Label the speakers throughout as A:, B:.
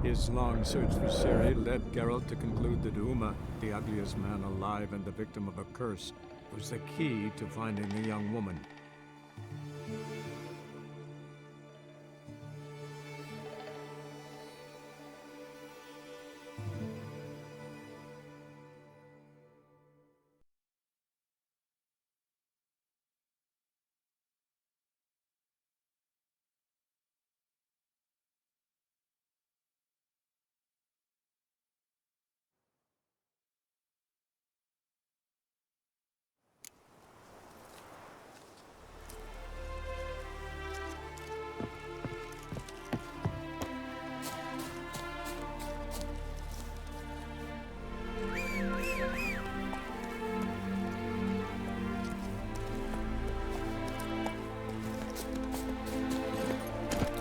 A: His long search for Ciri led Geralt to conclude that Uma, the ugliest man alive and the victim of a curse, was the key to finding the young woman.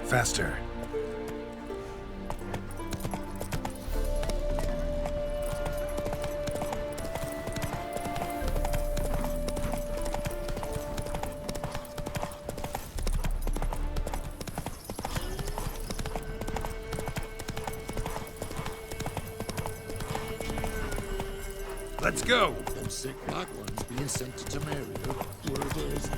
B: Faster. Let's go!
C: Them sick black ones being sent to Temeria. Word is.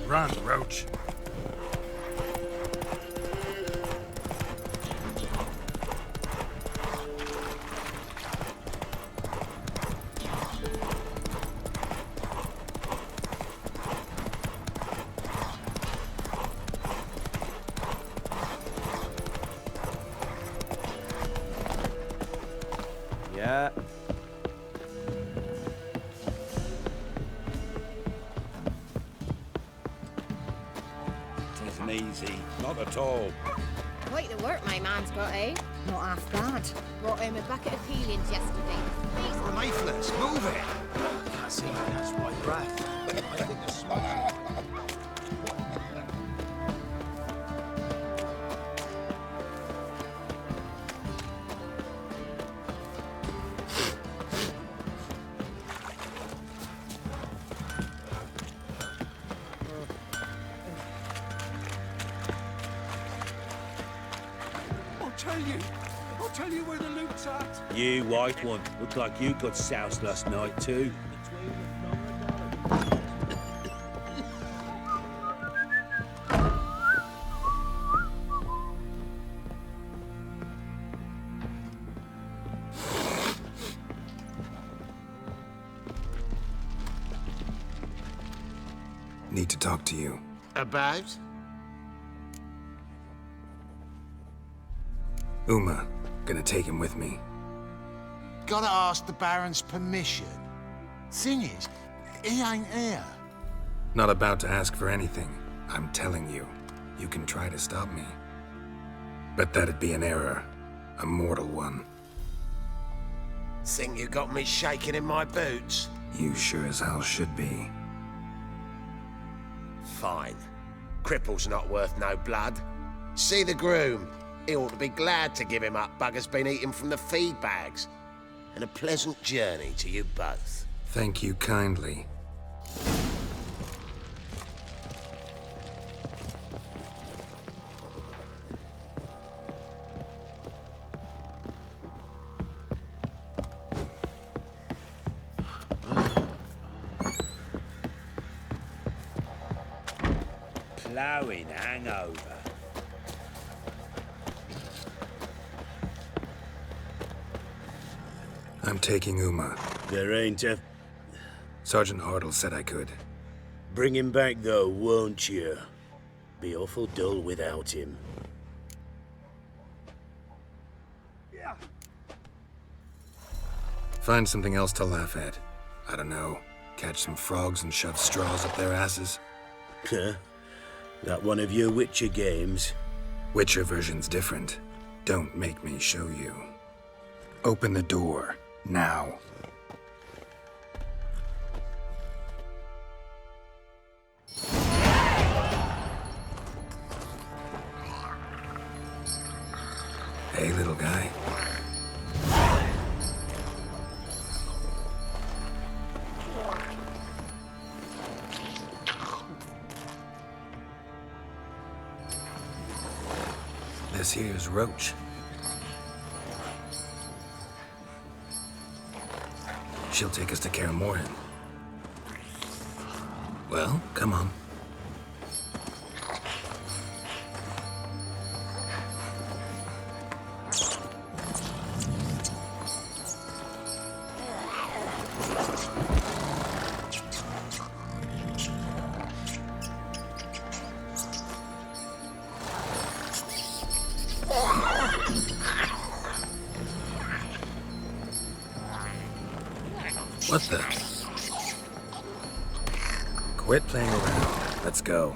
B: Run, Roach.
D: Yeah.
E: Tisn't easy, not at all.
F: Quite the work my man's got, eh?
G: Not half bad.
F: Brought home a bucket of peelings yesterday.
B: We're lifeless. Move it!
D: Can't see my cat's white breath. I think the smoke.
A: I'll tell you where the loot's at.
E: You white one, looked like you got soused last night too.
B: Need to talk to you.
C: About?
B: Uma, gonna take him with me.
C: Gotta ask the Baron's permission. Thing is, he ain't here.
B: Not about to ask for anything. I'm telling you, you can try to stop me. But that'd be an error. A mortal one.
H: Think you got me shaking in my boots?
B: You sure as hell should be.
H: Fine. Cripple's not worth no blood. See the groom. He ought to be glad to give him up. Bugger's been eating from the feed bags. And a pleasant journey to you both.
B: Thank you kindly.
E: Ploughing hangover.
B: I'm taking Uma.
E: There ain't a...
B: Sergeant Hartle said I could.
E: Bring him back though, won't you? Be awful dull without him.
B: Find something else to laugh at. I don't know. Catch some frogs and shove straws up their asses.
E: Huh? That one of your Witcher games?
B: Witcher version's different. Don't make me show you. Open the door, now. Hey, little guy. This here's Roach. She'll take us to Kaer Morhen. Well, come on. What the? Quit playing around. Let's go.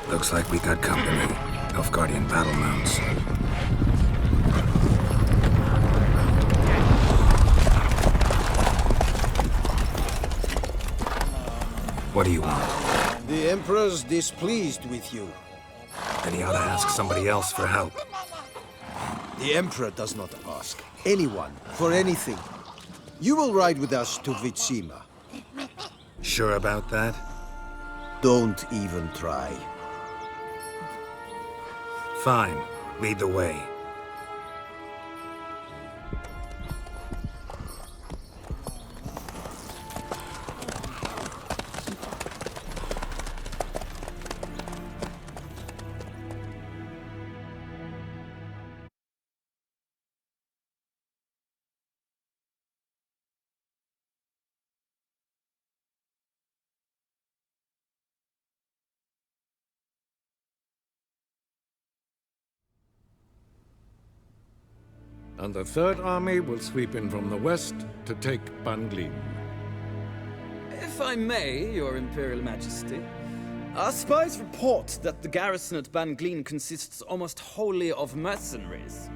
B: Looks like we got company. Nilfgaardian battle mounts. What do you want?
D: The Emperor's displeased with you.
B: Then he ought to ask somebody else for help.
D: The Emperor does not ask anyone for anything. You will ride with us to Vitsima.
B: Sure about that?
D: Don't even try.
B: Fine. Lead the way.
A: And the Third Army will sweep in from the west to take Banglin.
G: If I may, Your Imperial Majesty, our spies report that the garrison at Banglin consists almost wholly of mercenaries.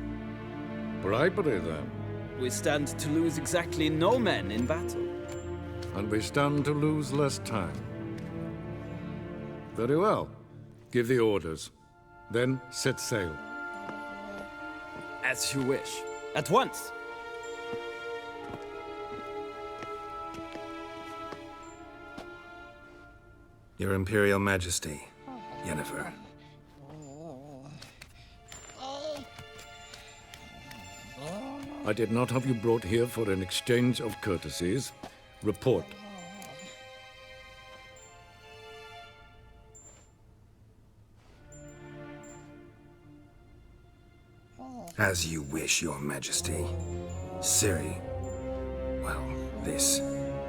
A: Bribery, then.
G: We stand to lose exactly no men in battle.
A: And we stand to lose less time. Very well. Give the orders. Then set sail.
G: As you wish. At once!
B: Your Imperial Majesty, Yennefer.
A: I did not have you brought here for an exchange of courtesies. Report.
B: As you wish, Your Majesty. Ciri. Well, this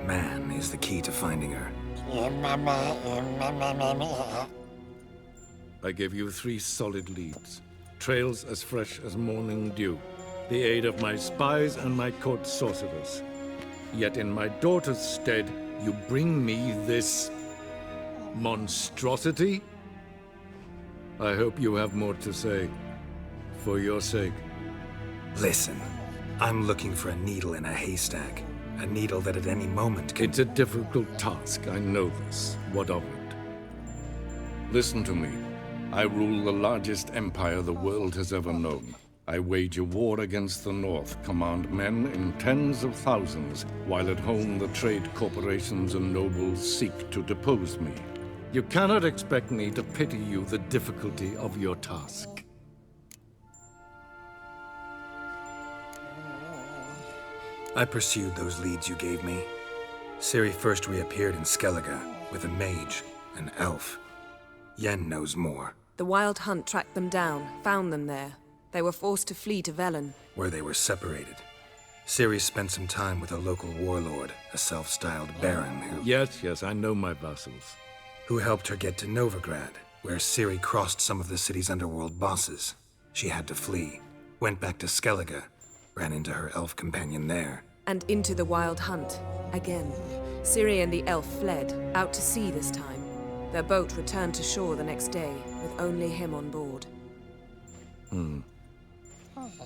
B: man is the key to finding her.
A: I gave you 3 solid leads. Trails as fresh as morning dew. The aid of my spies and my court sorcerers. Yet in my daughter's stead, you bring me this monstrosity? I hope you have more to say. For your sake.
B: Listen, I'm looking for a needle in a haystack. A needle that at any moment can...
A: It's a difficult task, I know this. What of it? Listen to me. I rule the largest empire the world has ever known. I wage a war against the North, command men in tens of thousands, while at home the trade corporations and nobles seek to depose me. You cannot expect me to pity you the difficulty of your task.
B: I pursued those leads you gave me. Ciri first reappeared in Skellige with a mage, an elf. Yen knows more.
I: The Wild Hunt tracked them down, found them there. They were forced to flee to Velen.
B: Where they were separated. Ciri spent some time with a local warlord, a self-styled baron
A: Yes, I know my vassals.
B: who helped her get to Novigrad, where Ciri crossed some of the city's underworld bosses. She had to flee, went back to Skellige, ran into her elf companion there.
I: And into the Wild Hunt. Again. Ciri and the elf fled, out to sea this time. Their boat returned to shore the next day, with only him on board.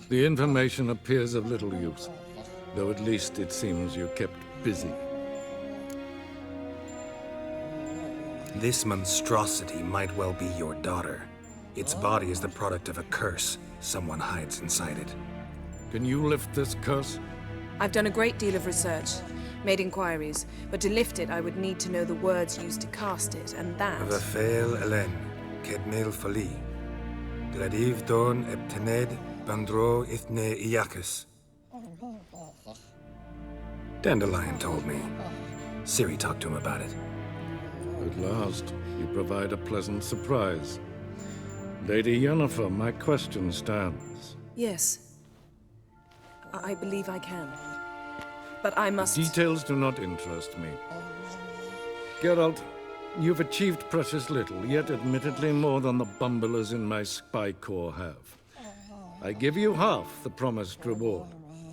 A: The information appears of little use, though at least it seems you kept busy.
B: This monstrosity might well be your daughter. Its body is the product of a curse. Someone hides inside it.
A: Can you lift this curse?
I: I've done a great deal of research, made inquiries, but to lift it I would need to know the words used to cast it, and that...
B: Vafael Elen, Kedmel Fali. Gladiv Dorn Eptened Bandro Ithne Iacus. Dandelion told me. Ciri talked to him about it.
A: At last, you provide a pleasant surprise. Lady Yennefer, my question stands.
I: Yes. I believe I can. But I must...
A: Details do not interest me. Geralt, you've achieved precious little, yet admittedly more than the bumblers in my spy corps have. I give you half the promised reward.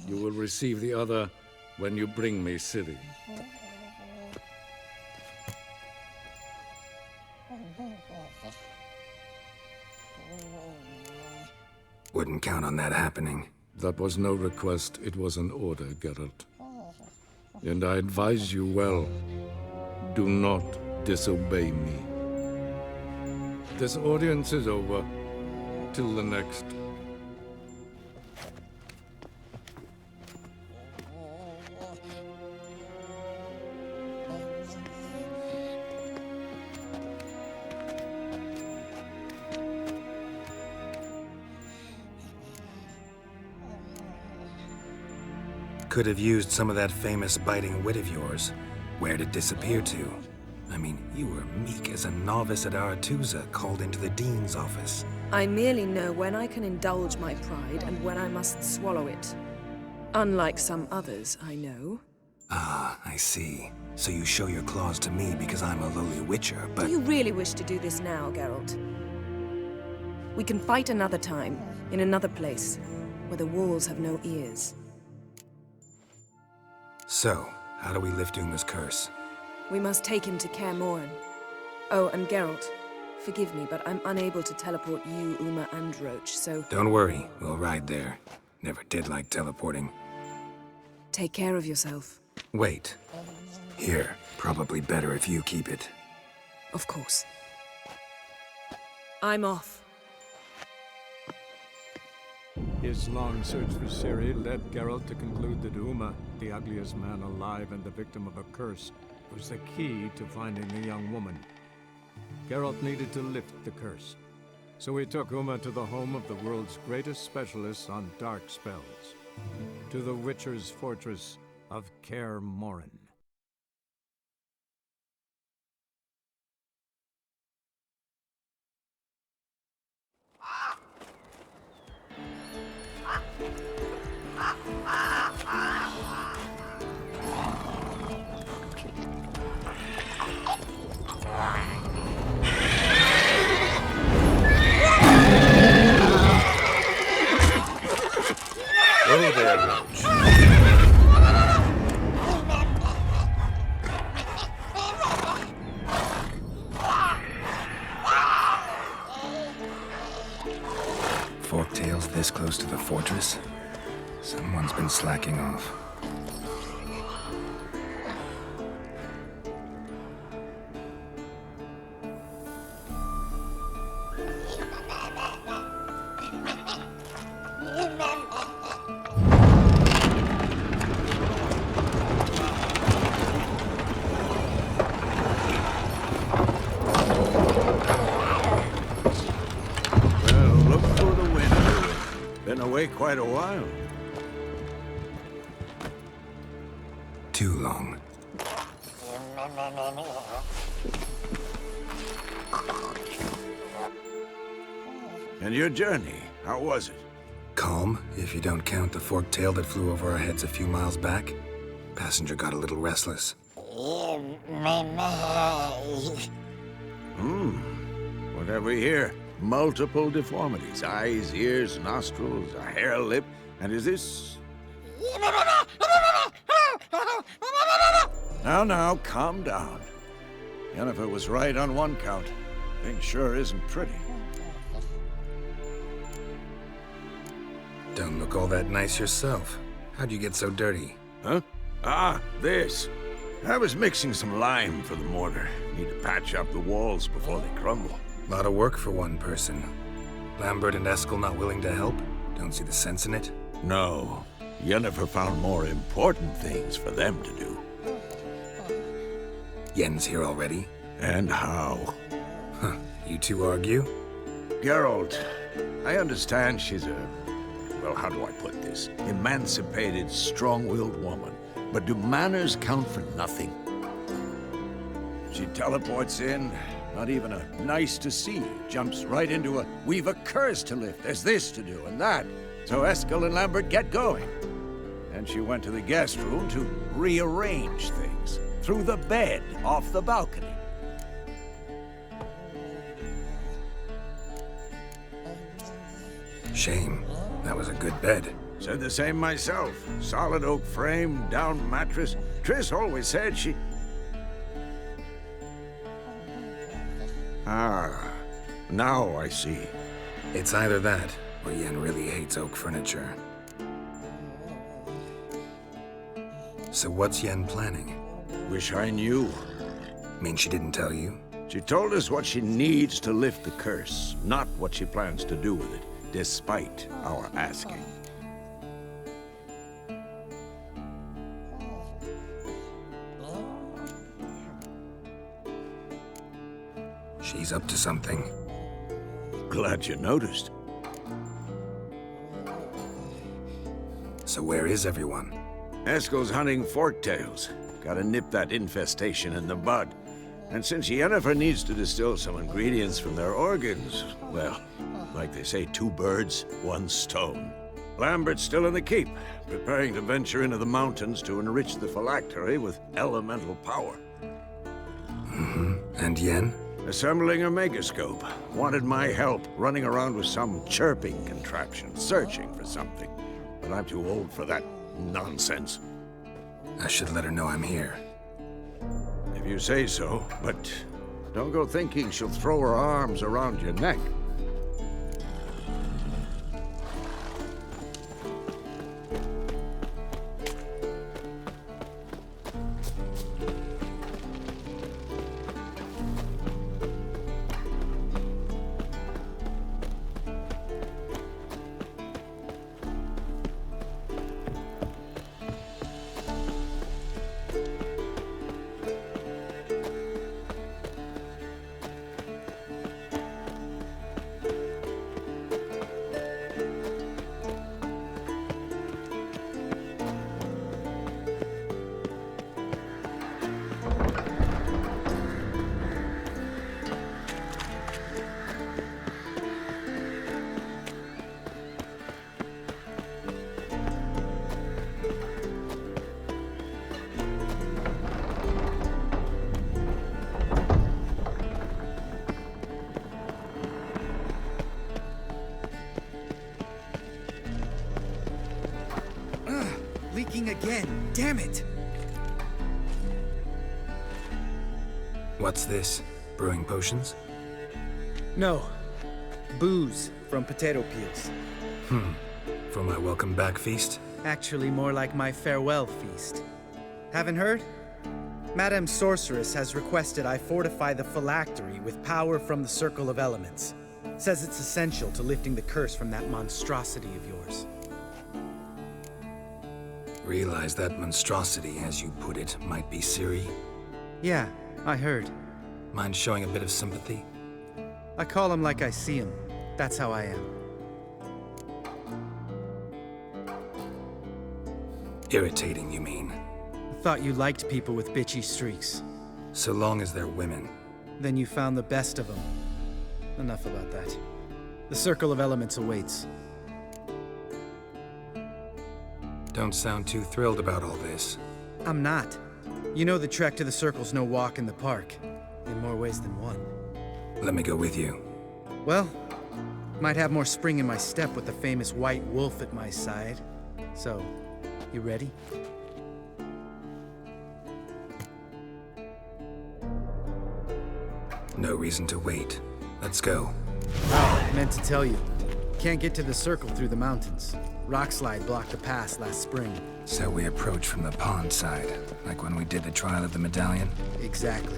A: You will receive the other when you bring me Ciri.
B: Wouldn't count on that happening.
A: That was no request, it was an order, Geralt. And I advise you well, do not disobey me. This audience is over. Till the next.
B: Could have used some of that famous biting wit of yours. Where'd it disappear to? I mean, you were meek as a novice at Aretuza called into the Dean's office.
I: I merely know when I can indulge my pride and when I must swallow it. Unlike some others, I know.
B: Ah, I see. So you show your claws to me because I'm a lowly witcher, but...
I: Do you really wish to do this now, Geralt? We can fight another time, in another place, where the walls have no ears.
B: So, how do we lift Uma's curse?
I: We must take him to Kaer Morhen. Oh, and Geralt, forgive me, but I'm unable to teleport you, Uma, and Roach, so...
B: Don't worry, we'll ride there. Never did like teleporting.
I: Take care of yourself.
B: Wait. Here, probably better if you keep it.
I: Of course. I'm off.
J: His long search for Ciri led Geralt to conclude that Uma, the ugliest man alive and the victim of a curse, was the key to finding the young woman. Geralt needed to lift the curse, so he took Uma to the home of the world's greatest specialists on dark spells, to the Witcher's fortress of Kaer Morhen.
H: Oh, there, Roach.
B: Forktails this close to the fortress? Someone's been slacking off.
K: Quite a while.
B: Too long.
K: And your journey, how was it?
B: Calm Calm, if you don't count the forked tail that flew over our heads a few miles back. Passenger got a little restless.
K: What have we here? Multiple deformities. Eyes, ears, nostrils, a hair lip. And is this... Now, calm down. Yennefer was right on one count. Thing sure isn't pretty.
B: Don't look all that nice yourself. How'd you get so dirty?
K: Huh? Ah, this. I was mixing some lime for the mortar. Need to patch up the walls before they crumble.
B: Lot of work for one person. Lambert and Eskel not willing to help? Don't see the sense in it?
K: No. Yennefer found more important things for them to do.
B: Yen's here already?
K: And how?
B: Huh. You two argue?
K: Geralt, I understand she's a... well, how do I put this? Emancipated, strong-willed woman. But do manners count for nothing? She teleports in, not even a nice to see. Jumps right into a, we've a curse to lift, there's this to do and that. So Eskel and Lambert get going. And she went to the guest room to rearrange things. Through the bed, off the balcony.
B: Shame. That was a good bed.
K: Said the same myself. Solid oak frame, down mattress. Triss always said she... Ah, now I see.
B: It's either that, or Yen really hates oak furniture. So what's Yen planning?
K: Wish I knew.
B: Mean she didn't tell you?
K: She told us what she needs to lift the curse, not what she plans to do with it, despite our asking.
B: She's up to something.
K: Glad you noticed.
B: So where is everyone?
K: Eskel's hunting forktails. Gotta nip that infestation in the bud. And since Yennefer needs to distill some ingredients from their organs, well, like they say, 2 birds, 1 stone. Lambert's still in the keep, preparing to venture into the mountains to enrich the phylactery with elemental power.
B: Mm-hmm. And Yen?
K: Assembling a megascope. Wanted my help running around with some chirping contraption, searching for something. But I'm too old for that nonsense.
B: I should let her know I'm here.
K: If you say so, but don't go thinking she'll throw her arms around your neck.
L: Leaking again. Damn it!
B: What's this? Brewing potions?
L: No. Booze from potato peels.
B: For my welcome back feast?
L: Actually, more like my farewell feast. Haven't heard? Madame Sorceress has requested I fortify the phylactery with power from the Circle of Elements. Says it's essential to lifting the curse from that monstrosity of yours.
B: Realize that monstrosity, as you put it, might be Ciri?
L: Yeah, I heard.
B: Mind showing a bit of sympathy?
L: I call him like I see him. That's how I am.
B: Irritating, you mean?
L: I thought you liked people with bitchy streaks.
B: So long as they're women.
L: Then you found the best of them. Enough about that. The Circle of Elements awaits.
B: don't sound too thrilled about all this.
L: I'm not. You know the trek to the Circle's no walk in the park. In more ways than one.
B: Let me go with you.
L: Well, might have more spring in my step with the famous white wolf at my side. So, you ready?
B: No reason to wait. Let's go.
L: I meant to tell you. Can't get to the Circle through the mountains. Rockslide blocked the pass last spring.
B: So we approach from the pond side, like when we did the trial of the medallion?
L: Exactly.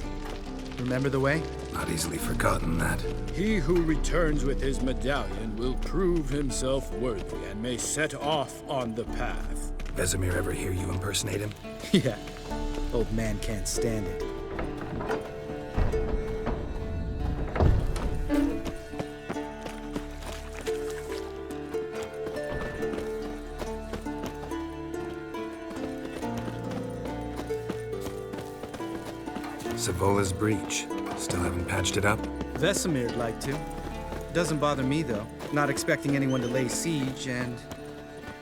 L: Remember the way?
B: Not easily forgotten that.
M: He who returns with his medallion will prove himself worthy and may set off on the path.
B: Vesemir ever hear you impersonate him?
L: Yeah. Old man can't stand it.
B: Savola's breach. Still haven't patched it up?
L: Vesemir'd like to. Doesn't bother me, though. Not expecting anyone to lay siege, and...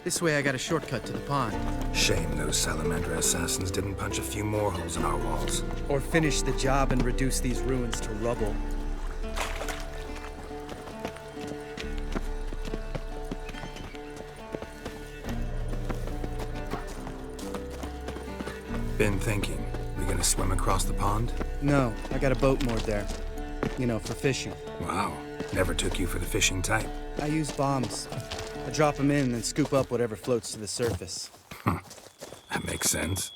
L: this way I got a shortcut to the pond.
B: Shame those Salamander assassins didn't punch a few more holes in our walls.
L: Or finish the job and reduce these ruins to rubble.
B: Been thinking. We gonna swim across the pond?
L: No, I got a boat moored there. You know, for fishing.
B: Wow. Never took you for the fishing type.
L: I use bombs. I drop them in and then scoop up whatever floats to the surface.
B: That makes sense.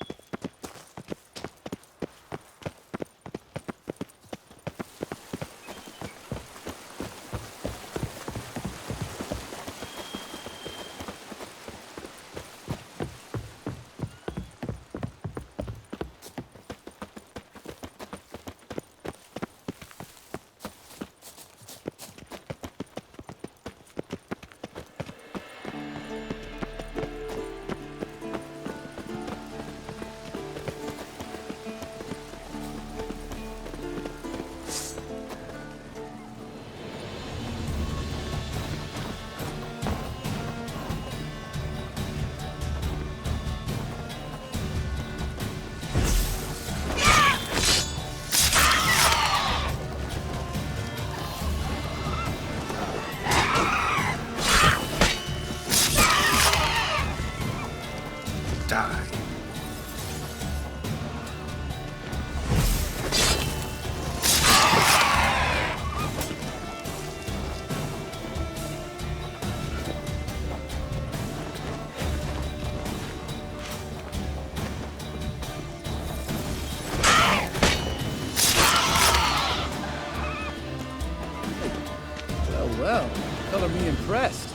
L: Well, color me impressed.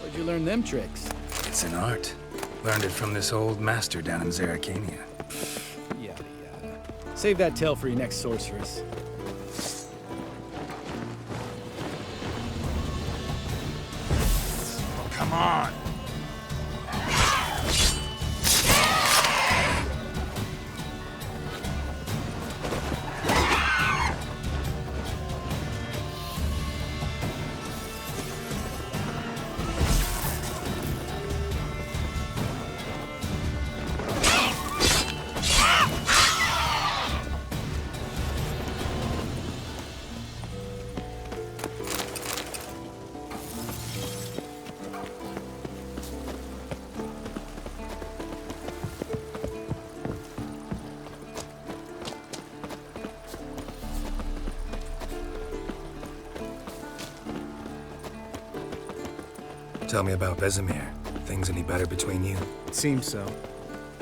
L: Where'd you learn them tricks?
B: It's an art. Learned it from this old master down in Zerrikania.
L: Yada yada. Save that tale for your next sorceress.
K: Oh, come on!
B: Tell me about Vesemir. Things any better between you?
L: It seems so.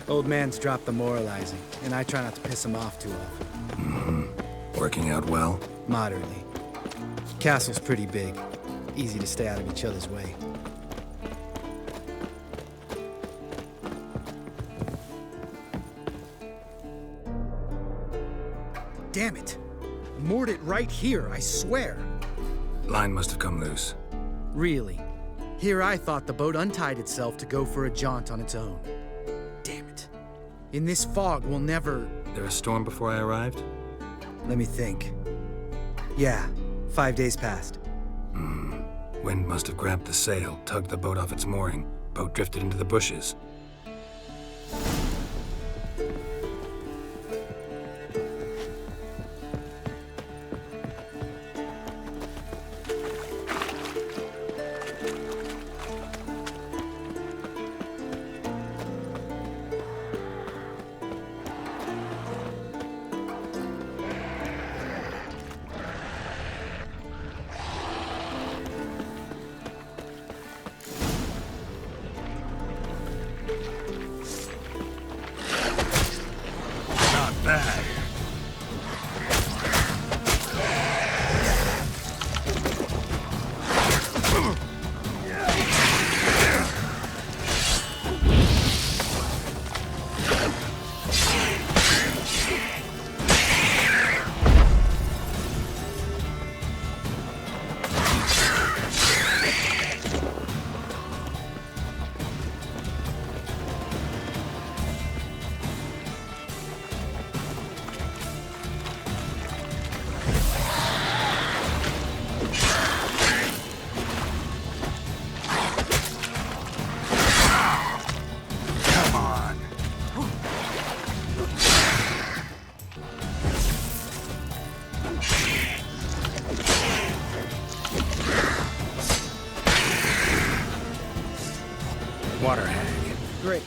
L: Old man's dropped the moralizing, and I try not to piss him off too often.
B: Working out well?
L: Moderately. Castle's pretty big. Easy to stay out of each other's way. Damn it! Moored it right here, I swear!
B: Line must have come loose.
L: Really? Here I thought the boat untied itself to go for a jaunt on its own. Damn it. In this fog, we'll never...
B: There a storm before I arrived?
L: Let me think. Yeah, 5 days passed.
B: Wind must have grabbed the sail, tugged the boat off its mooring. Boat drifted into the bushes. bad. Water hag.
L: Great.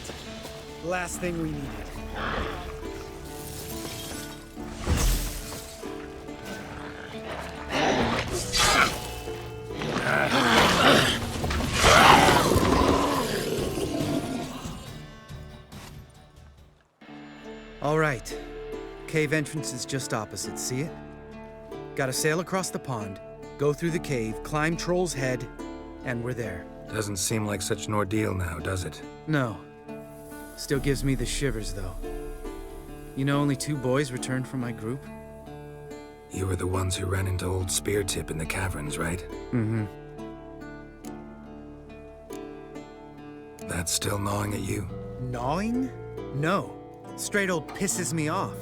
L: Last thing we needed. All right. Cave entrance is just opposite, see it? Gotta sail across the pond, go through the cave, climb Troll's Head, and we're there.
B: Doesn't seem like such an ordeal now, does it?
L: No. Still gives me the shivers, though. You know only 2 boys returned from my group?
B: You were the ones who ran into old Speartip in the caverns, right?
L: Mm-hmm.
B: That's still gnawing at you?
L: Gnawing? No. Straight old pisses me off.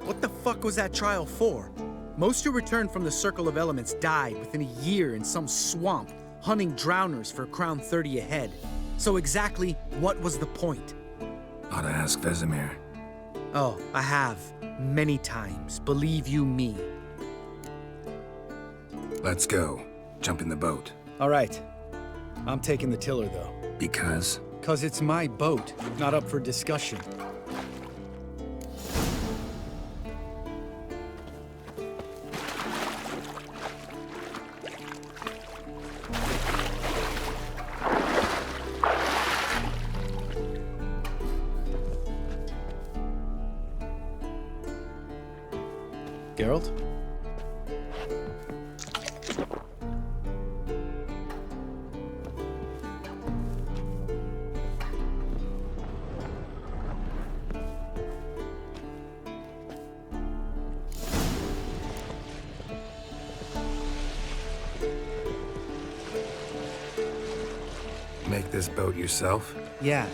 L: What the fuck was that trial for? Most who returned from the Circle of Elements died within a year in some swamp, hunting drowners for Crown 30 a head. So exactly what was the point?
B: Ought to ask Vesemir.
L: Oh, I have. Many times. Believe you me.
B: Let's go. Jump in the boat.
L: All right. I'm taking the tiller, though.
B: Because?
L: 'Cause it's my boat, not up for discussion. Geralt?
B: Make this boat yourself?
L: Yeah.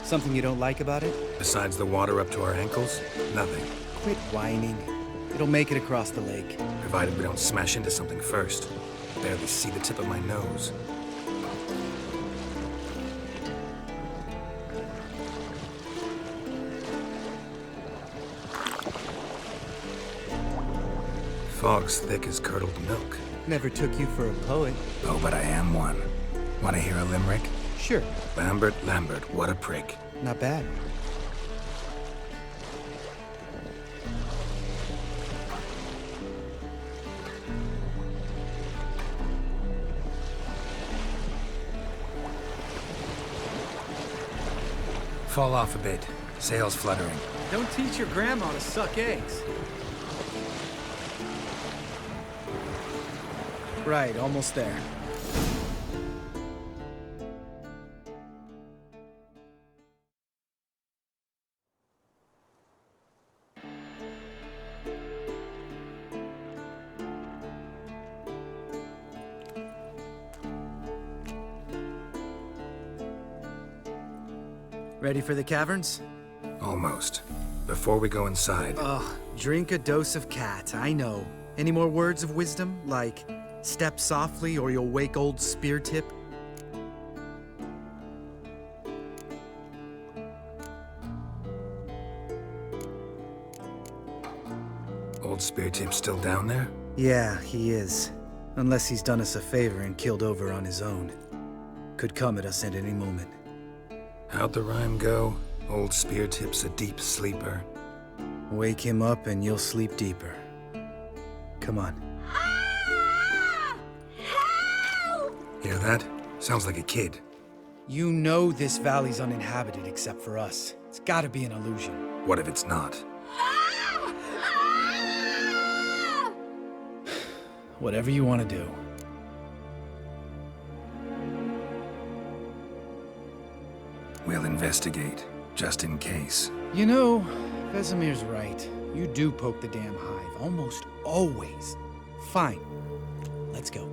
L: Something you don't like about it?
B: Besides the water up to our ankles? Nothing.
L: Quit whining. It'll make it across the lake.
B: Provided we don't smash into something first. Barely see the tip of my nose. Fog's thick as curdled milk.
L: Never took you for a poet.
B: Oh, but I am one. Want to hear a limerick?
L: Sure.
B: Lambert, what a prick.
L: Not bad.
B: Fall off a bit. Sails fluttering.
L: Don't teach your grandma to suck eggs. Right, almost there. Ready for the caverns?
B: Almost. Before we go inside...
L: Ugh, drink a dose of cat, I know. Any more words of wisdom, like, step softly or you'll wake old Speartip?
B: Old Speartip's still down there?
L: Yeah, he is. Unless he's done us a favor and killed over on his own. Could come at us at any moment.
B: How'd the rhyme go? Old Speartip's a deep sleeper.
L: Wake him up and you'll sleep deeper. Come on.
B: Hear that? Sounds like a kid.
L: You know this valley's uninhabited except for us. It's gotta be an illusion.
B: What if it's not?
L: Whatever you want to do.
B: We'll investigate, just in case.
L: You know, Vesemir's right. You do poke the damn hive, almost always. Fine. Let's go.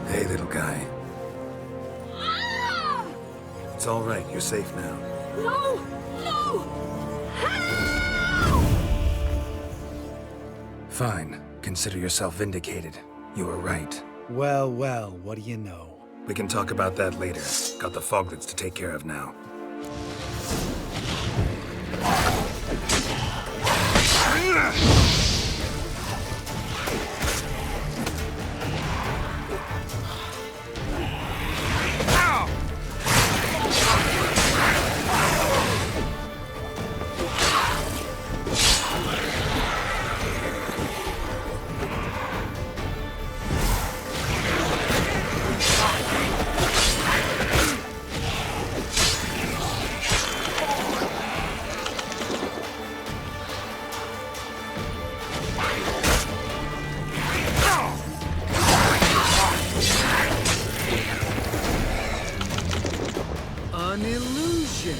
B: Hey, little guy. It's all right. You're safe now.
I: No! No!
B: Fine. Consider yourself vindicated. You were right.
L: Well, well, what do you know?
B: We can talk about that later. Got the foglets to take care of now.
L: An illusion.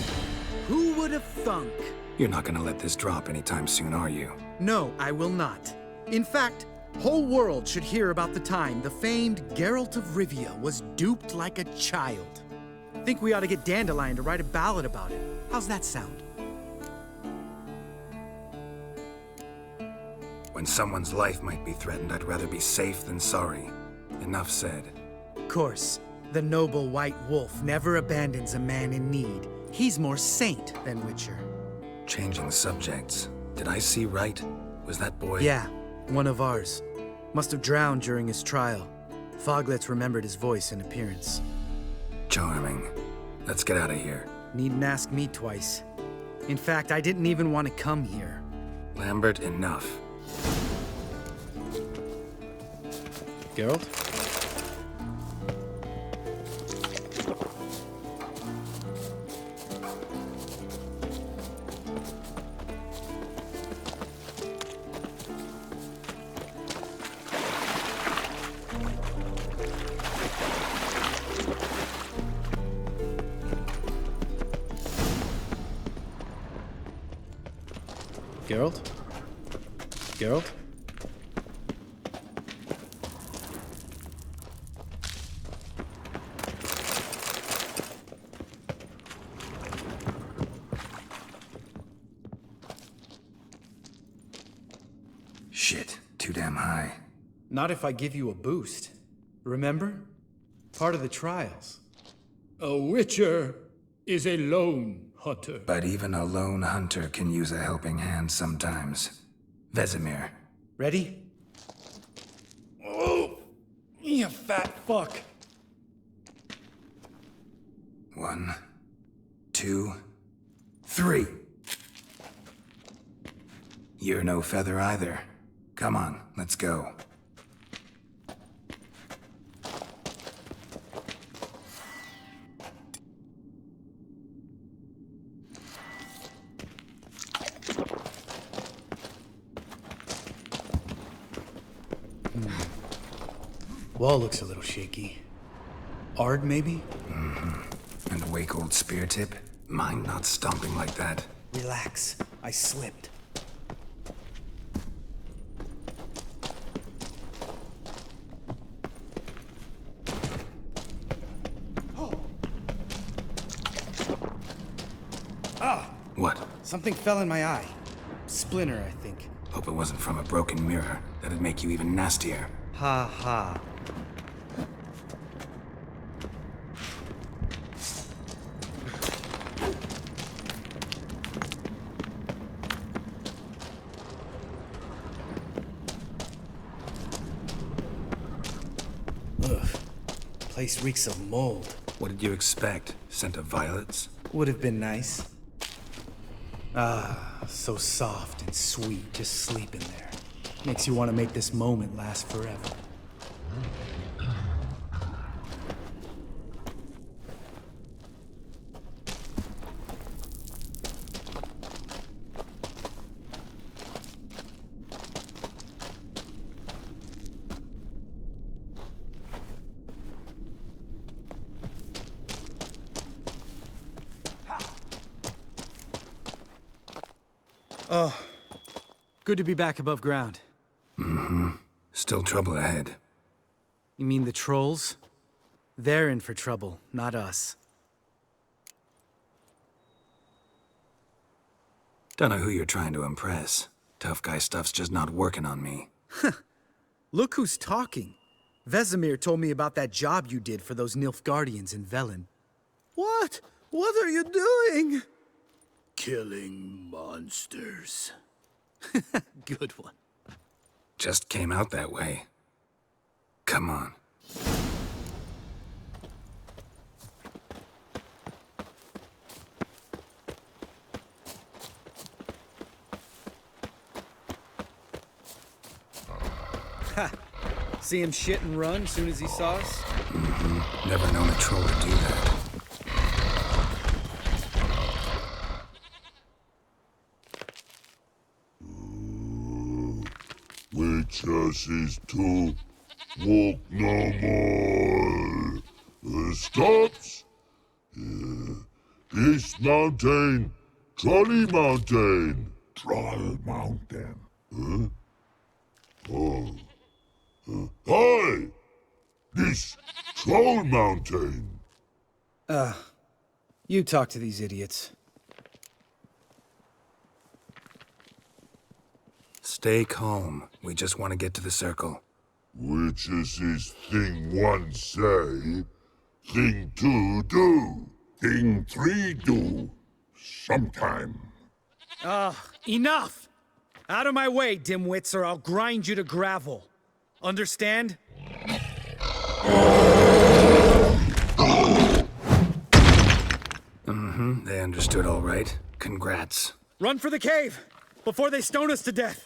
L: Who would have thunk?
B: You're not gonna let this drop anytime soon, are you?
L: No, I will not. In fact, whole world should hear about the time the famed Geralt of Rivia was duped like a child. Think we ought to get Dandelion to write a ballad about it. How's that sound?
B: When someone's life might be threatened, I'd rather be safe than sorry. Enough said.
L: Of course, the noble white wolf never abandons a man in need. He's more saint than Witcher.
B: Changing subjects. Did I see right? Was that boy?
L: Yeah, one of ours. Must have drowned during his trial. Foglets remembered his voice and appearance.
B: Charming. Let's get out of here.
L: Needn't ask me twice. In fact, I didn't even want to come here.
B: Lambert, enough.
L: Geralt? Geralt? Geralt?
B: Shit, too damn high.
L: Not if I give you a boost. Remember? Part of the trials.
M: A witcher is a lone hunter.
B: But even a lone hunter can use a helping hand sometimes. Vesemir.
L: Ready? Oh! You fat fuck!
B: 1, 2, 3. You're no feather either. Come on, let's go.
L: Wall looks a little shaky. Ard, maybe?
B: And a wake old spear tip? Mind not stomping like that.
L: Relax. I slipped. Ah!
B: What?
L: Something fell in my eye. Splinter, I think.
B: Hope it wasn't from a broken mirror. That'd make you even nastier.
L: Ha ha. Ugh. Place reeks of mold.
B: What did you expect? Scent of violets?
L: Would have been nice. Ah, so soft and sweet, just sleeping there. Makes you want to make this moment last forever. Oh, good to be back above ground.
B: Mm-hmm. Still trouble ahead.
L: You mean the trolls? They're in for trouble, not us.
B: Don't know who you're trying to impress. Tough guy stuff's just not working on me.
L: Look who's talking. Vesemir told me about that job you did for those Nilfgaardians in Velen. What? What are you doing?
E: Killing monsters.
L: Good one.
B: Just came out that way. Come on.
L: Ha! See him shit and run as soon as he saw us?
B: Mm-hmm. Never known a troll to do that.
N: Witches is to walk no more. Stops? This mountain, Trolley Mountain. Troll Mountain. Huh? Oh. Hi! This Troll Mountain.
L: You talk to these idiots.
B: Stay calm. We just want to get to the circle.
N: Witches is thing one say, thing two do, thing three do, sometime.
L: Enough! Out of my way, dimwits, or I'll grind you to gravel. Understand?
B: Mm-hmm, they understood all right. Congrats.
L: Run for the cave! Before they stone us to death!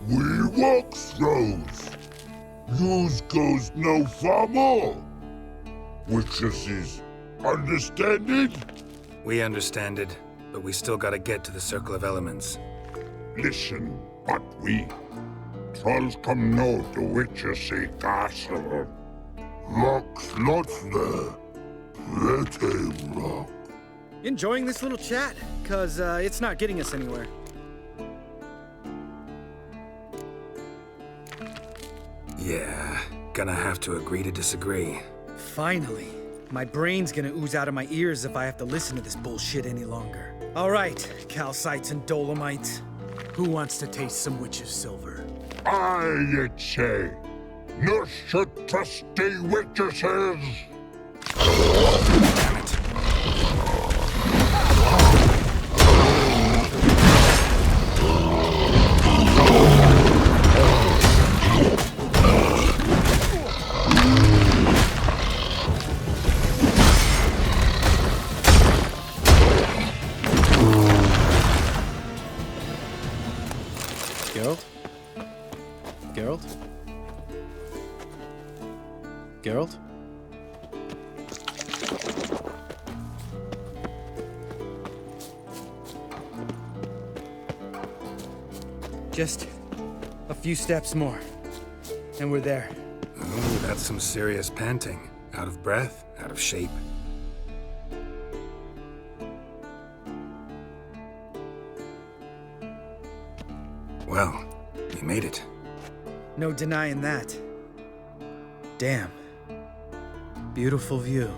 N: We walk throws. Yous goes no far more. Witches is understand it?
B: We understand it, but we still gotta get to the Circle of Elements.
N: Listen, but we. Trolls come no to Witches castle. Rocks lots there. Pretty rock.
L: Enjoying this little chat? 'Cause it's not getting us anywhere.
B: Yeah, gonna have to agree to disagree.
L: Finally. My brain's gonna ooze out of my ears if I have to listen to this bullshit any longer. All right, calcites and dolomites. Who wants to taste some witch's silver?
N: I'd say. No should trusty witches.
B: Damn it.
L: Geralt? Geralt? Geralt? Just a few steps more, and we're there.
B: Oh, that's some serious panting. Out of breath, out of shape. Well, we made it.
L: No denying that. Damn. Beautiful view.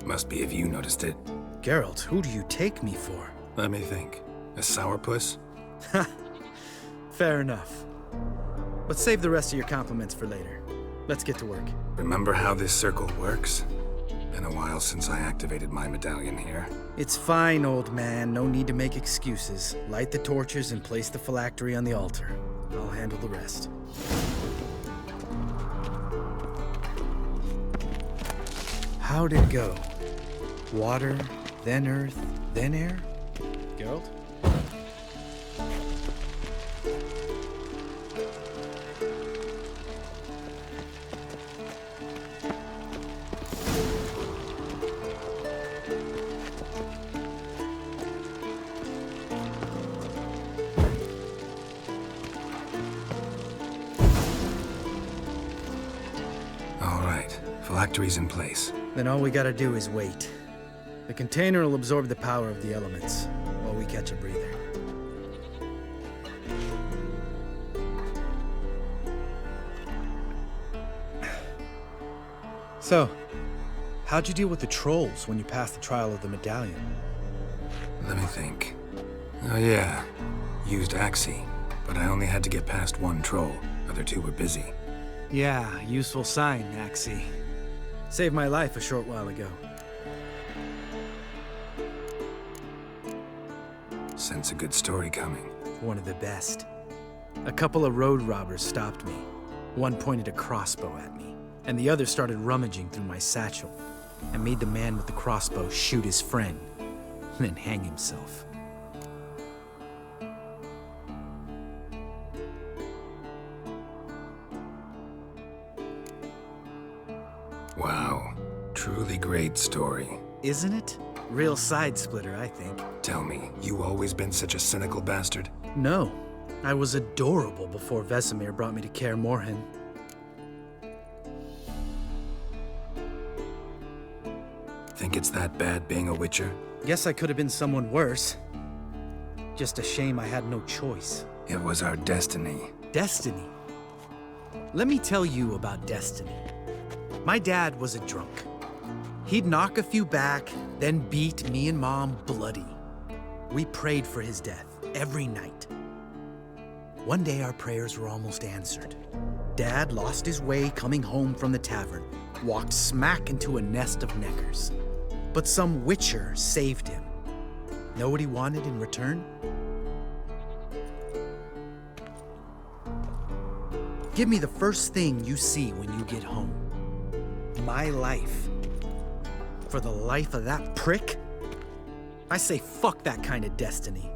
B: Must be if you noticed it.
L: Geralt, who do you take me for?
B: Let me think. A sourpuss?
L: Fair enough. But save the rest of your compliments for later. Let's get to work.
B: Remember how this circle works? Been a while since I activated my medallion here.
L: It's fine, old man. No need to make excuses. Light the torches and place the phylactery on the altar. I'll handle the rest. How'd it go? Water, then earth, then air? Geralt?
B: Phylactery's in place.
L: Then all we gotta do is wait. The container will absorb the power of the elements while we catch a breather. So, how'd you deal with the trolls when you passed the trial of the medallion?
B: Let me think. Oh yeah, used Axii, but I only had to get past one troll. Other two were busy.
L: Yeah, useful sign, Axii. Saved my life a short while ago.
B: Sense a good story coming.
L: One of the best. A couple of road robbers stopped me. One pointed a crossbow at me, and the other started rummaging through my satchel and made the man with the crossbow shoot his friend, then hang himself.
B: Wow, truly great story.
L: Isn't it? Real side splitter, I think.
B: Tell me, you always been such a cynical bastard?
L: No, I was adorable before Vesemir brought me to Kaer Morhen.
B: Think it's that bad being a Witcher?
L: Guess I could have been someone worse. Just a shame I had no choice.
B: It was our destiny.
L: Destiny? Let me tell you about destiny. My dad was a drunk. He'd knock a few back, then beat me and Mom bloody. We prayed for his death every night. One day our prayers were almost answered. Dad lost his way coming home from the tavern, walked smack into a nest of neckers. But some Witcher saved him. Know what he wanted in return? Give me the first thing you see when you get home. My life. For the life of that prick? I say fuck that kind of destiny.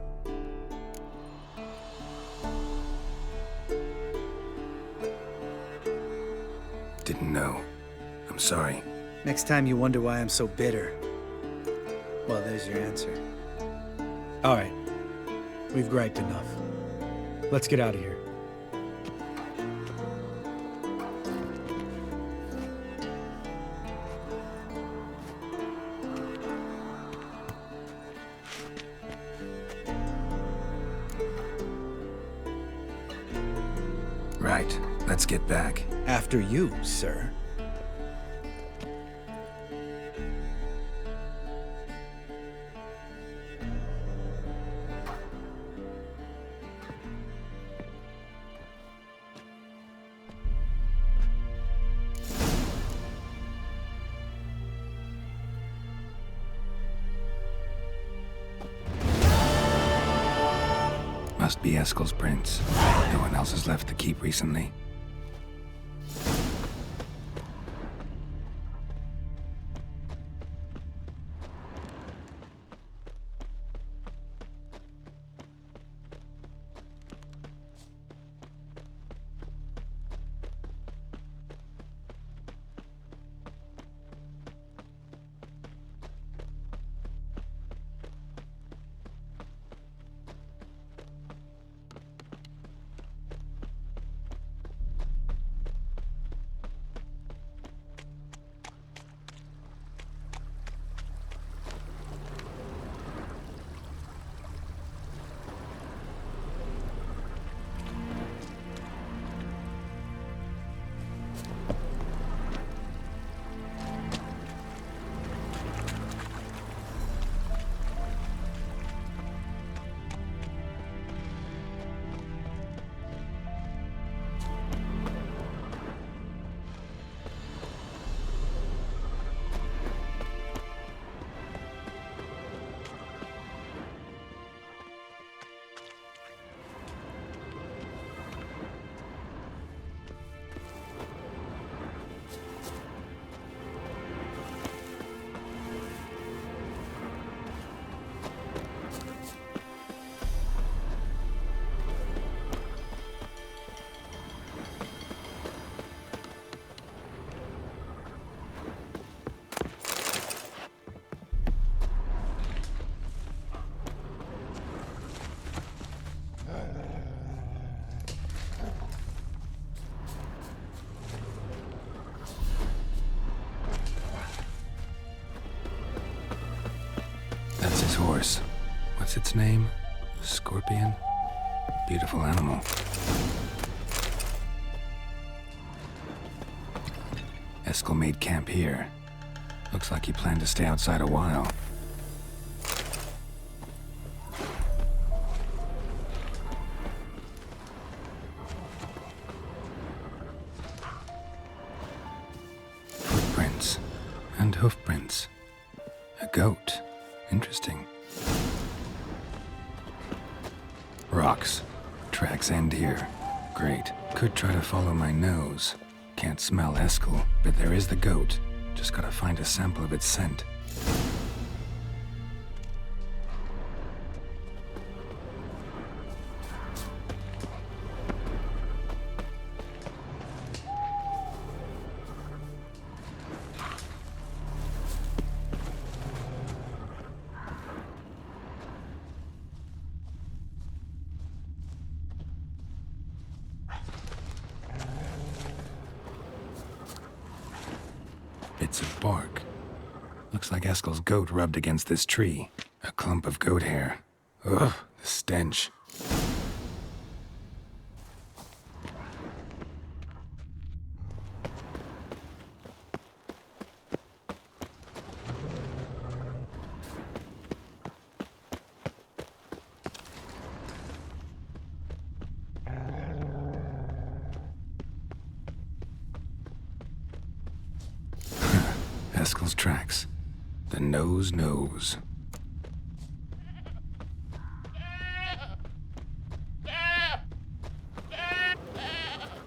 B: Didn't know. I'm sorry.
L: Next time you wonder why I'm so bitter, well, there's your answer. All right. We've griped enough. Let's get out of here.
B: Right. Let's get back.
L: After you, sir.
B: Must be Eskel's prints. No one else has left the keep recently. horse. What's its name? Scorpion? Beautiful animal. Eskel made camp here. Looks like he planned to stay outside a while. Footprints and hoofprints. A goat. Interesting. Rocks. Tracks end here. Great. Could try to follow my nose. Can't smell Eskel, but there is the goat. Just gotta find a sample of its scent. Bits of bark. Looks like Eskel's goat rubbed against this tree. A clump of goat hair. Ugh, the stench. Eskel's tracks. The nose knows.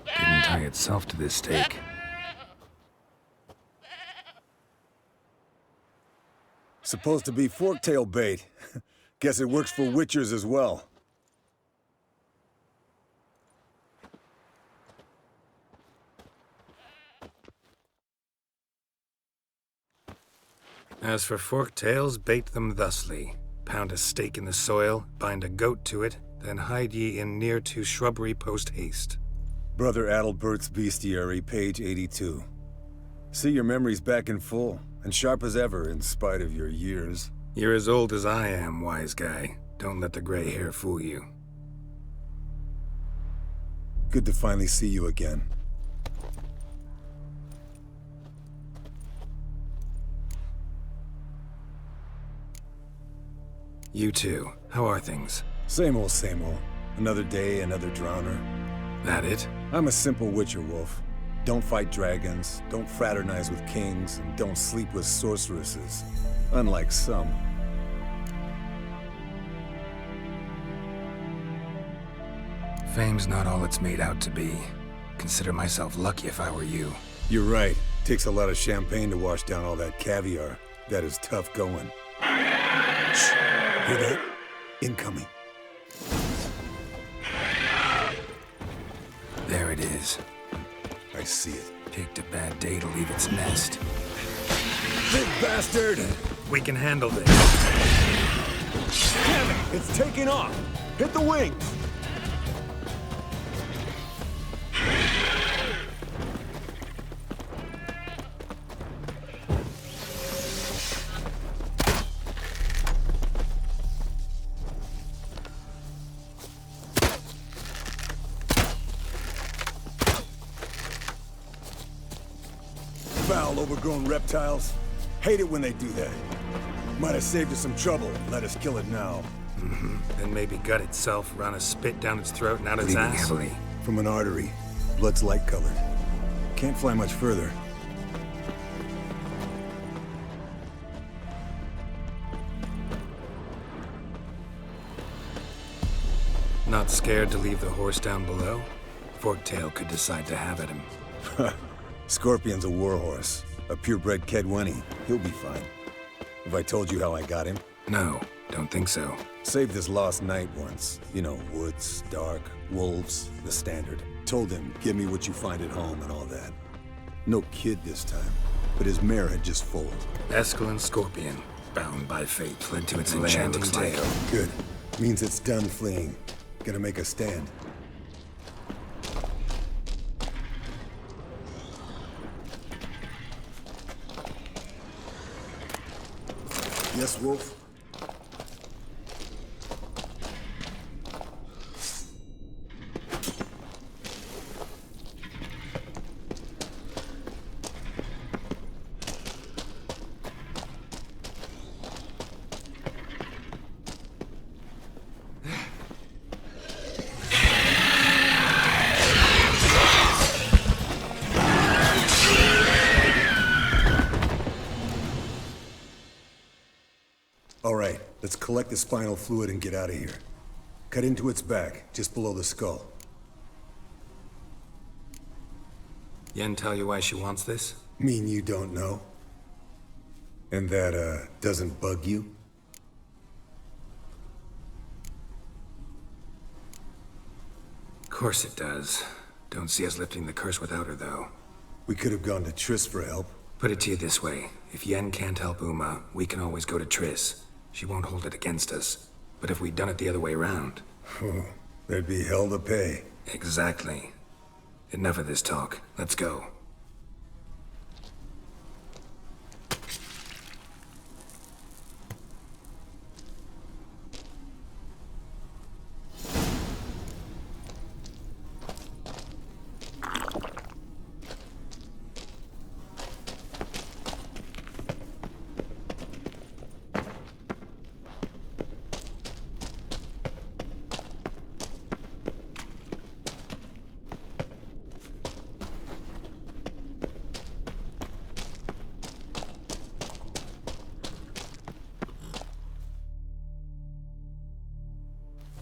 B: Didn't tie itself to this stake.
O: Supposed to be forktail bait. Guess it works for witchers as well.
B: As for forktails, bait them thusly. Pound a stake in the soil, bind a goat to it, then hide ye in near to shrubbery post haste.
O: Brother Adalbert's Bestiary, page 82. See your memories back in full, and sharp as ever in spite of your years.
B: You're as old as I am, wise guy. Don't let the gray hair fool you.
O: Good to finally see you again.
B: You too. How are things?
O: Same old, same old. Another day, another drowner.
B: That it?
O: I'm a simple witcher wolf. Don't fight dragons, don't fraternize with kings, and don't sleep with sorceresses. Unlike some.
B: Fame's not all it's made out to be. Consider myself lucky if I were you.
O: You're right. Takes a lot of champagne to wash down all that caviar. That is tough going. Shh. Hear that? Incoming.
B: There it is.
O: I see it.
B: Picked a bad day to leave its nest.
O: Big bastard!
B: We can handle this.
O: Damn it! It's taking off! Hit the wings! Foul, overgrown reptiles. Hate it when they do that. Might have saved us some trouble. Let us kill it now.
B: Then maybe gut itself, run a spit down its throat and out its ass.
O: Heavily. From an artery. Blood's light-colored. Can't fly much further.
B: Not scared to leave the horse down below? Forktail could decide to have at him.
O: Scorpion's a warhorse. A purebred Kedwenny. He'll be fine. Have I told you how I got him?
B: No, don't think so.
O: Saved his lost knight once. You know, woods, dark, wolves, the standard. Told him, give me what you find at home and all that. No kid this time, but his mare had just foaled.
B: Eskel and Scorpion, bound by fate, fled to its enchanting tale.
O: Good. Means it's done fleeing. Gonna make a stand. Yes, Wolf? All right, let's collect the spinal fluid and get out of here. Cut into its back, just below the skull.
B: Yen tell you why she wants this?
O: Mean you don't know? And that, doesn't bug you?
B: Of course it does. Don't see us lifting the curse without her, though.
O: We could have gone to Triss for help.
B: Put it to you this way. If Yen can't help Uma, we can always go to Triss. She won't hold it against us. But if we'd done it the other way around...
O: There'd be hell to pay.
B: Exactly. Enough of this talk. Let's go.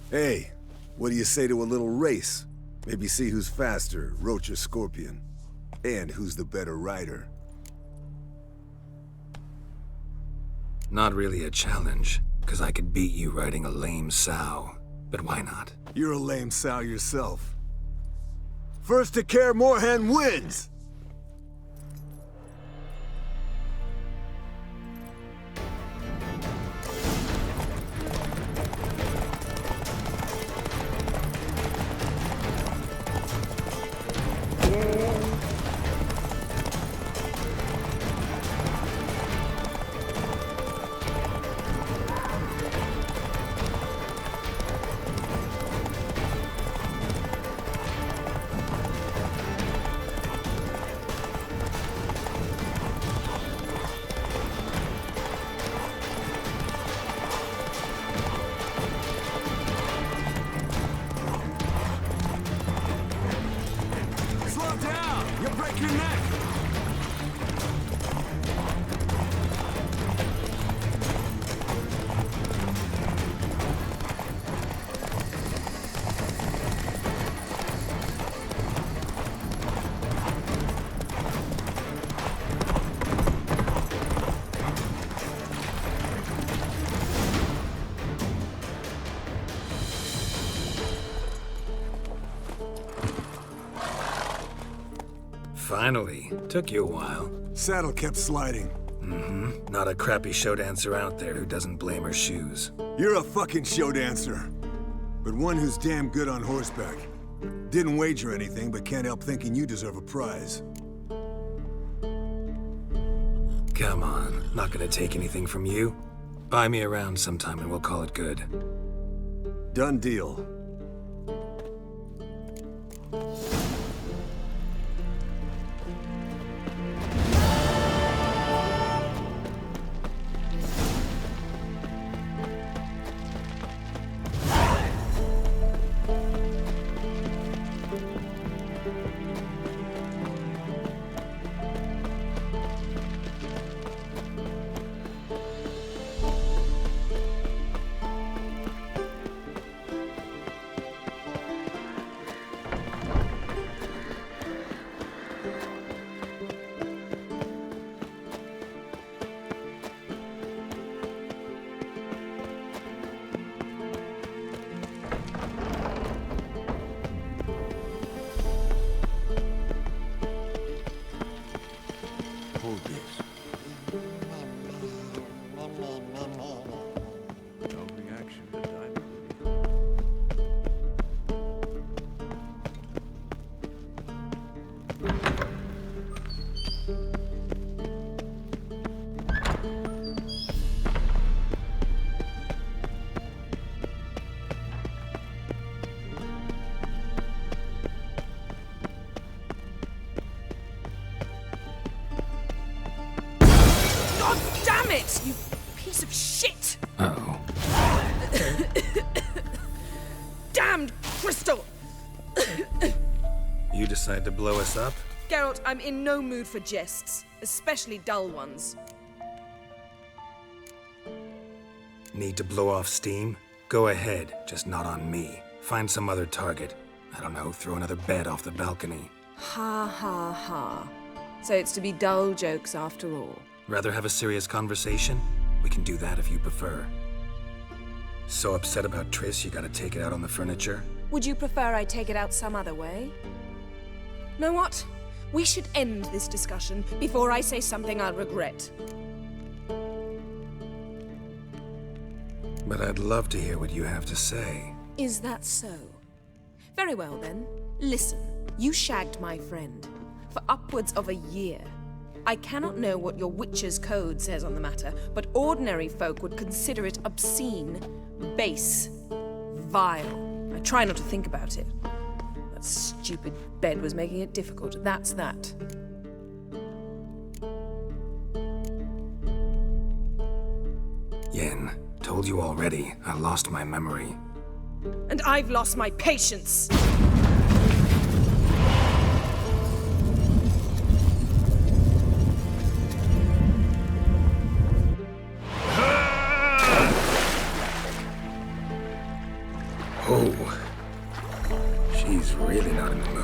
O: Hey, what do you say to a little race? Maybe see who's faster, Roach or Scorpion. And who's the better rider.
B: Not really a challenge, because I could beat you riding a lame sow. But why not?
O: You're a lame sow yourself. First to Kaer Morhen wins!
B: Finally. Took you a while.
O: Saddle kept sliding.
B: Mm-hmm. Not a crappy show dancer out there who doesn't blame her shoes.
O: You're a fucking show dancer. But one who's damn good on horseback. Didn't wager anything, but can't help thinking you deserve a prize.
B: Come on. Not gonna take anything from you. Buy me around sometime and we'll call it good.
O: Done deal.
I: Damn it, you piece of shit!
B: Uh-oh.
I: Damned crystal!
B: You decide to blow us up?
I: Geralt, I'm in no mood for jests, especially dull ones.
B: Need to blow off steam? Go ahead, just not on me. Find some other target. I don't know, throw another bed off the balcony.
I: Ha ha ha. So it's to be dull jokes after all.
B: Rather have a serious conversation? We can do that if you prefer. So upset about Triss you gotta take it out on the furniture?
I: Would you prefer I take it out some other way? Know what? We should end this discussion before I say something I'll regret.
B: But I'd love to hear what you have to say.
I: Is that so? Very well then. Listen, you shagged my friend for upwards of a year. I cannot know what your witch's code says on the matter, but ordinary folk would consider it obscene, base, vile. I try not to think about it. That stupid bed was making it difficult. That's that.
B: Yen, told you already, I lost my memory.
I: And I've lost my patience!
B: Oh, she's really not in the mood.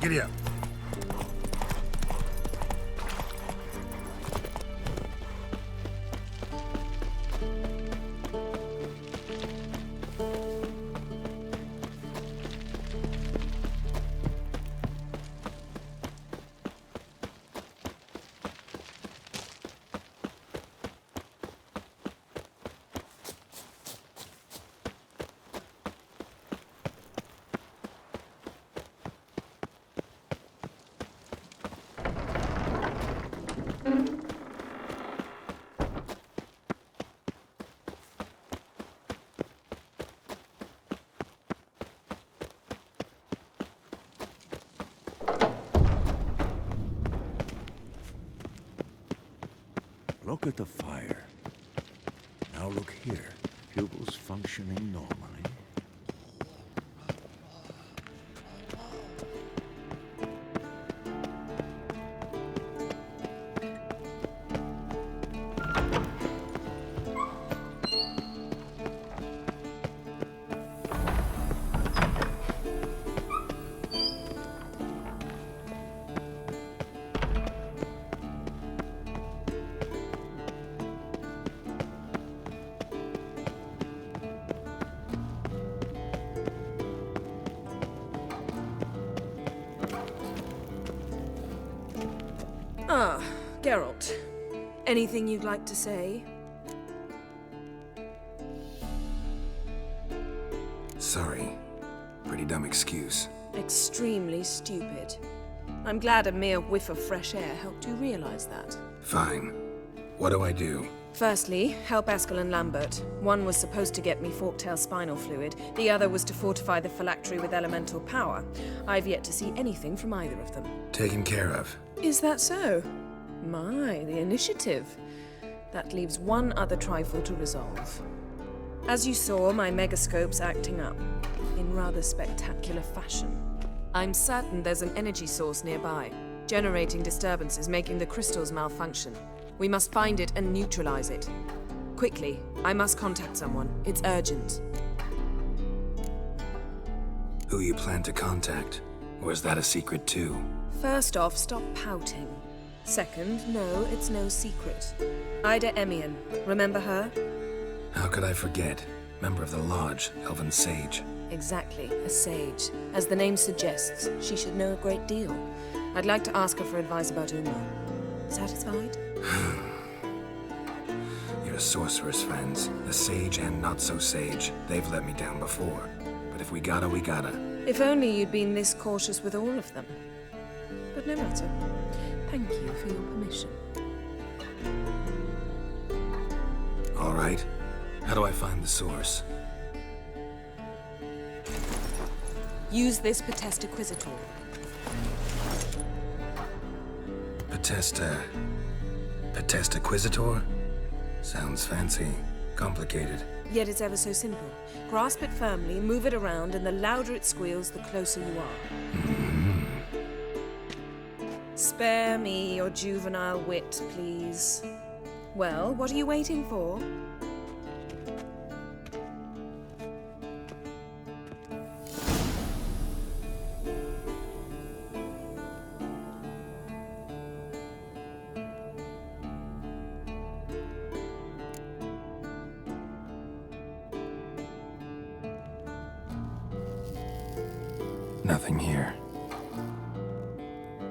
B: Giddy up.
K: Look at the fire. Now look here. Pupils functioning normally.
I: Ah, Geralt. Anything you'd like to say?
B: Sorry. Pretty dumb excuse.
I: Extremely stupid. I'm glad a mere whiff of fresh air helped you realize that.
B: Fine. What do I do?
I: Firstly, help Eskel and Lambert. One was supposed to get me forktail spinal fluid, the other was to fortify the phylactery with elemental power. I've yet to see anything from either of them.
B: Taken care of.
I: Is that so? My, the initiative. That leaves one other trifle to resolve. As you saw, my megascope's acting up, in rather spectacular fashion. I'm certain there's an energy source nearby, generating disturbances, making the crystals malfunction. We must find it and neutralize it. Quickly, I must contact someone. It's urgent.
B: Who you plan to contact? Or is that a secret too?
I: First off, stop pouting. Second, no, it's no secret. Ida Emian, remember her?
B: How could I forget? Member of the Lodge, Elven Sage.
I: Exactly, a sage. As the name suggests, she should know a great deal. I'd like to ask her for advice about Uma. Satisfied?
B: Your sorceress friends, the sage and not-so-sage, they've let me down before. But if we gotta, we gotta.
I: If only you'd been this cautious with all of them. But no matter. Thank you for your permission.
B: All right. How do I find the source?
I: Use this Potesta Quisitor.
B: Potesta Quisitor? Sounds fancy. Complicated.
I: Yet it's ever so simple. Grasp it firmly, move it around, and the louder it squeals, the closer you are. Spare me your juvenile wit, please. Well, what are you waiting for?
B: Nothing here.